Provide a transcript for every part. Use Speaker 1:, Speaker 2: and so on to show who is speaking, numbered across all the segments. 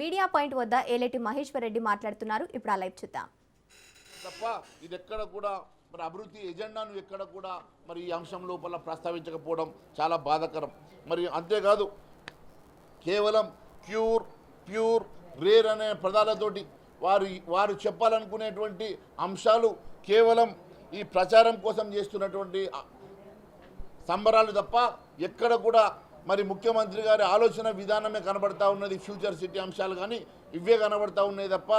Speaker 1: Media point వద్ద ఏలేటి మహేశ్వర్ రెడ్డి మాట్లాడుతున్నారు. ఇప్పుడు ఆ లైవ్ చూద్దాం.
Speaker 2: తప్ప ఇది ఎక్కడ కూడా మరి అభివృద్ధి ఎజెండాను ఎక్కడ కూడా మరి ఈ అంశం లోపల ప్రస్తావించకపోవడం చాలా బాధాకరం. మరి అంతేకాదు కేవలం ప్యూర్ రేర్ అనే పదాలతోటి వారు చెప్పాలనుకునేటువంటి అంశాలు కేవలం ఈ ప్రచారం కోసం చేస్తున్నటువంటి సంబరాలు తప్ప ఎక్కడ కూడా మరి ముఖ్యమంత్రి గారి ఆలోచన విధానమే కనబడతా ఉన్నది. ఫ్యూచర్ సిటీ అంశాలు కానీ ఇవే కనబడతా ఉన్నాయి తప్ప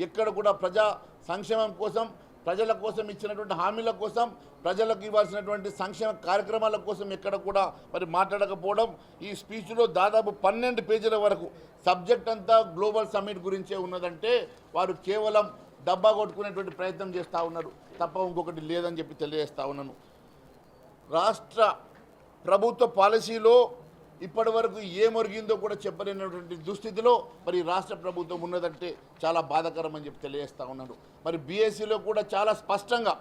Speaker 2: ఎక్కడ కూడా ప్రజా సంక్షేమం కోసం, ప్రజల కోసం ఇచ్చినటువంటి హామీల కోసం, ప్రజలకు ఇవ్వాల్సినటువంటి సంక్షేమ కార్యక్రమాల కోసం ఎక్కడ కూడా మరి మాట్లాడకపోవడం. ఈ స్పీచ్లో దాదాపు 12 పేజీల వరకు సబ్జెక్ట్ అంతా గ్లోబల్ సమ్మిట్ గురించే ఉన్నదంటే వారు కేవలం డబ్బా కొట్టుకునేటువంటి ప్రయత్నం చేస్తూ ఉన్నారు తప్ప ఇంకొకటి లేదని చెప్పి తెలియజేస్తూ ఉన్నాను. రాష్ట్ర ప్రభుత్వ పాలసీలో ఇప్పటి వరకు ఏమొరిగిందో కూడా చెప్పలేనటువంటి దుస్థితిలో మరి రాష్ట్ర ప్రభుత్వం ఉన్నదంటే చాలా బాధాకరం అని చెప్పి తెలియజేస్తూ ఉన్నాను. మరి బీఎస్సీలో కూడా చాలా స్పష్టంగా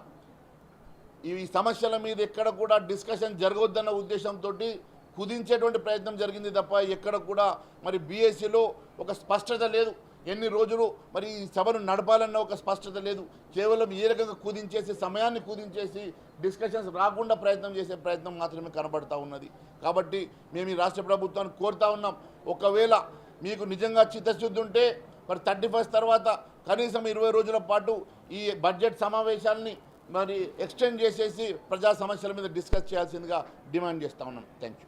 Speaker 2: ఈ సమస్యల మీద ఎక్కడ కూడా డిస్కషన్ జరగవద్దన్న ఉద్దేశంతో కుదించేటువంటి ప్రయత్నం జరిగింది తప్ప ఎక్కడ కూడా మరి బీఎస్సీలో ఒక స్పష్టత లేదు. ఎన్ని రోజులు మరి ఈ సభను నడపాలన్న ఒక స్పష్టత లేదు. కేవలం ఏ రకంగా కుదించేసి సమయాన్ని కుదించేసి డిస్కషన్స్ రాకుండా ప్రయత్నం చేసే ప్రయత్నం మాత్రమే కనబడతా ఉన్నది. కాబట్టి మేము ఈ రాష్ట్ర ప్రభుత్వాన్ని కోరుతా ఉన్నాం, ఒకవేళ మీకు నిజంగా చిత్తశుద్ధి ఉంటే మరి 31 తర్వాత కనీసం 20 రోజుల పాటు ఈ బడ్జెట్ సమావేశాలని మరి ఎక్స్టెండ్ చేసేసి ప్రజా సమస్యల మీద డిస్కస్ చేయాల్సిందిగా డిమాండ్ చేస్తూ ఉన్నాం. Thank you.